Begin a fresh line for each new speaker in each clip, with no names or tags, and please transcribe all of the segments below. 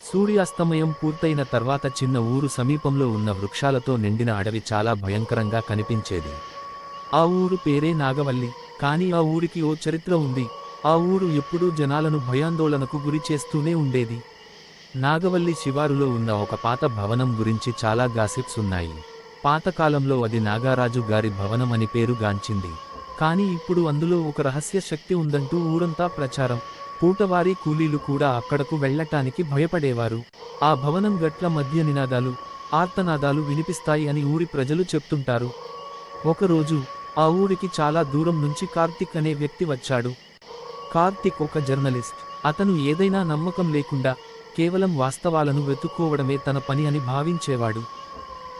సూర్యాస్తమయం పూర్తయిన తర్వాత చిన్న ఊరు సమీపంలో ఉన్న వృక్షాలతో నిండిన అడవి చాలా భయంకరంగా కనిపించేది. ఆ ఊరు పేరే నాగవల్లి. కాని ఆ ఊరికి ఓ చరిత్ర ఉంది. ఆ ఊరు ఎప్పుడూ జనాలను భయాందోళనకు గురి చేస్తూనే ఉండేది. నాగవల్లి శివారులో ఉన్న ఒక పాత భవనం గురించి చాలా గాసిప్స్ ఉన్నాయి. పాతకాలంలో అది నాగారాజు గారి భవనం అని పేరు గాంచింది. కాని ఇప్పుడు అందులో ఒక రహస్య శక్తి ఉందంటూ ఊరంతా ప్రచారం. పూటవారీ కూలీలు కూడా అక్కడకు వెళ్లటానికి భయపడేవారు. ఆ భవనం గట్ల మధ్య నినాదాలు, ఆర్తనాదాలు వినిపిస్తాయి అని ఊరి ప్రజలు చెప్తుంటారు. ఒకరోజు ఆ ఊరికి చాలా దూరం నుంచి కార్తిక్ అనే వ్యక్తి వచ్చాడు. కార్తిక్ ఒక జర్నలిస్ట్. అతను ఏదైనా నమ్మకం లేకుండా కేవలం వాస్తవాలను వెతుక్కోవడమే తన పని అని భావించేవాడు.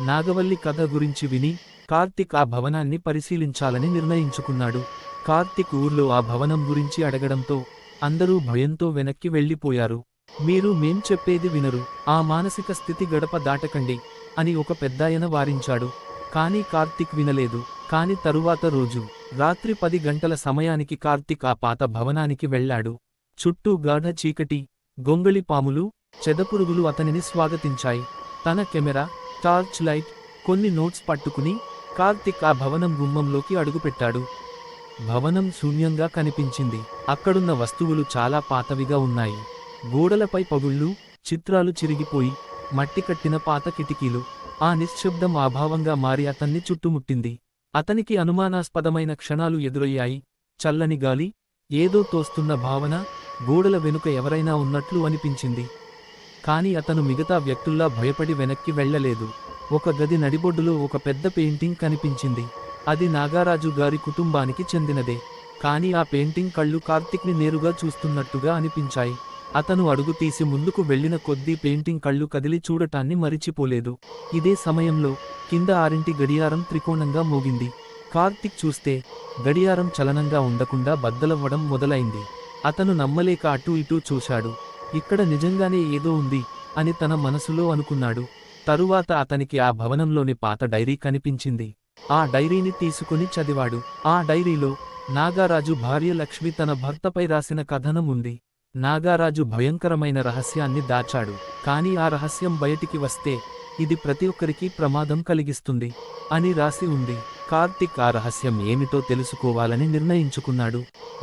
నాగవల్లి కథ గురించి విని కార్తిక్ ఆ భవనాన్ని పరిశీలించాలని నిర్ణయించుకున్నాడు. కార్తిక్ ఊర్లో ఆ భవనం గురించి అడగడంతో అందరూ భయంతో వెనక్కి వెళ్ళిపోయారు. మీరు మేం చెప్పేది వినరు, ఆ మానసిక స్థితి గడప దాటకండి అని ఒక పెద్దాయన వారించాడు. కానీ కార్తిక్ వినలేదు. కాని తరువాత రోజు రాత్రి 10 గంటల సమయానికి కార్తిక్ ఆ పాత భవనానికి వెళ్లాడు. చుట్టూ గాఢ చీకటి, గొంగళి పాములు, చెదపురుగులు అతనిని స్వాగతించాయి. తన కెమెరా, టార్చ్ లైట్, కొన్ని నోట్స్ పట్టుకుని కార్తిక్ ఆ భవనం గుమ్మంలోకి అడుగుపెట్టాడు. భవనం శూన్యంగా కనిపించింది. అక్కడున్న వస్తువులు చాలా పాతవిగా ఉన్నాయి. గోడలపై పగుళ్ళు, చిత్రాలు చిరిగిపోయి, మట్టి కట్టిన పాత కిటికీలు. ఆ నిశ్శబ్దం అభావంగా మారి అతన్ని చుట్టుముట్టింది. అతనికి అనుమానాస్పదమైన క్షణాలు ఎదురయ్యాయి. చల్లని గాలి, ఏదో తోస్తున్న భావన, గోడల వెనుక ఎవరైనా ఉన్నట్లు అనిపించింది. కాని అతను మిగతా వ్యక్తుల్లా భయపడి వెనక్కి వెళ్లలేదు. ఒక గది నడిబొడ్డులో ఒక పెద్ద పెయింటింగ్ కనిపించింది. అది నాగారాజు గారి కుటుంబానికి చెందినదే. కాని ఆ పెయింటింగ్ కళ్ళు కార్తిక్ని నేరుగా చూస్తున్నట్టుగా అనిపించాయి. అతను అడుగు తీసి ముందుకు వెళ్లిన కొద్దీ పెయింటింగ్ కళ్ళు కదిలి చూడటాన్ని మరిచిపోలేదు. ఇదే సమయంలో కింద 6 గడియారం త్రికోణంగా మోగింది. కార్తిక్ చూస్తే గడియారం చలనంగా ఉండకుండా బద్దలవ్వడం మొదలైంది. అతను నమ్మలేక అటూ ఇటూ చూశాడు. ఇక్కడ నిజంగానే ఏదో ఉంది అని తన మనసులో అనుకున్నాడు. తరువాత అతనికి ఆ భవనంలోని పాత డైరీ కనిపించింది. ఆ డైరీని తీసుకుని చదివాడు. ఆ డైరీలో నాగారాజు భార్య లక్ష్మి తన భర్తపై రాసిన కథనం ఉంది. నాగారాజు భయంకరమైన రహస్యాన్ని దాచాడు. కాని ఆ రహస్యం బయటికి వస్తే ఇది ప్రతి ఒక్కరికి ప్రమాదం కలిగిస్తుంది అని రాసి ఉంది. కార్తిక్ ఆ రహస్యం ఏమిటో తెలుసుకోవాలని నిర్ణయించుకున్నాడు.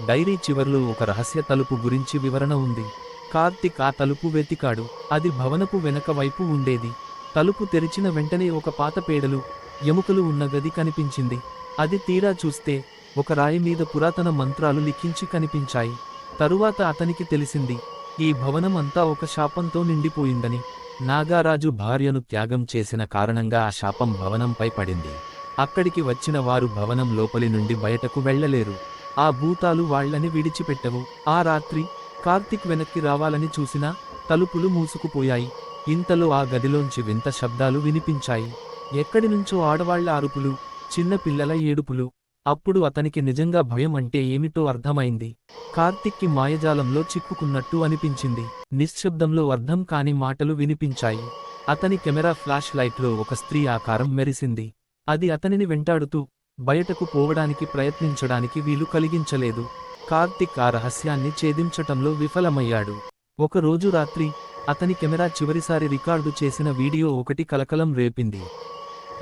డైరీ చివర్లో ఒక రహస్య తలుపు గురించి వివరణ ఉంది. కార్తిక్ ఆ తలుపు వెతికాడు. అది భవనపు వెనక వైపు ఉండేది. తలుపు తెరిచిన వెంటనే ఒక పాత పేడలు, ఎముకలు ఉన్న గది కనిపించింది. అది తీరా చూస్తే ఒక రాయి మీద పురాతన మంత్రాలు లిఖించి కనిపించాయి. తరువాత అతనికి తెలిసింది, ఈ భవనం అంతా ఒక శాపంతో నిండిపోయిందని. నాగారాజు భార్యను త్యాగం చేసిన కారణంగా ఆ శాపం భవనంపై పడింది. అక్కడికి వచ్చిన వారు భవనం లోపలి నుండి బయటకు వెళ్లలేరు. ఆ భూతాలు వాళ్లని విడిచిపెట్టవు. ఆ రాత్రి కార్తిక్ వెనక్కి రావాలని చూసినా తలుపులు మూసుకుపోయాయి. ఇంతలో ఆ గదిలోంచి వింత శబ్దాలు వినిపించాయి. ఎక్కడినుంచో ఆడవాళ్ల అరుపులు, చిన్న పిల్లల ఏడుపులు. అప్పుడు అతనికి నిజంగా భయం అంటే ఏమిటో అర్థమైంది. కార్తిక్కి మాయజాలంలో చిక్కుకున్నట్టు అనిపించింది. నిశ్శబ్దంలో అర్థం కాని మాటలు వినిపించాయి. అతని కెమెరా ఫ్లాష్ లైట్లో ఒక స్త్రీ ఆకారం మెరిసింది. అది అతనిని వెంటాడుతూ బయటకు పోవడానికి ప్రయత్నించడానికి వీలు కలిగించలేదు. కార్తిక్ ఆ రహస్యాన్ని ఛేదించటంలో విఫలమయ్యాడు. ఒకరోజు రాత్రి అతని కెమెరా చివరిసారి రికార్డు చేసిన వీడియో ఒకటి కలకలం రేపింది.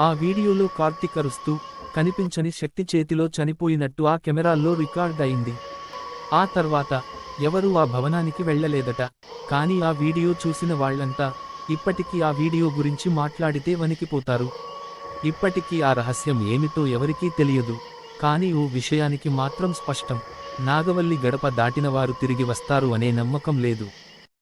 ఆ వీడియోలో కార్తిక్ అరుస్తూ కనిపించని శక్తి చేతిలో చనిపోయినట్టు ఆ కెమెరాల్లో రికార్డ్ అయింది. ఆ తర్వాత ఎవరూ ఆ భవనానికి వెళ్లలేదట. కాని ఆ వీడియో చూసిన వాళ్లంతా ఇప్పటికీ ఆ వీడియో గురించి మాట్లాడితే వణికిపోతారు. ఇప్పటికీ ఆ రహస్యం ఏమిటో ఎవరికీ తెలియదు. కాని ఓ విషయానికి మాత్రం స్పష్టం, నాగవల్లి గడప దాటినవారు తిరిగి వస్తారు అనే నమ్మకం లేదు.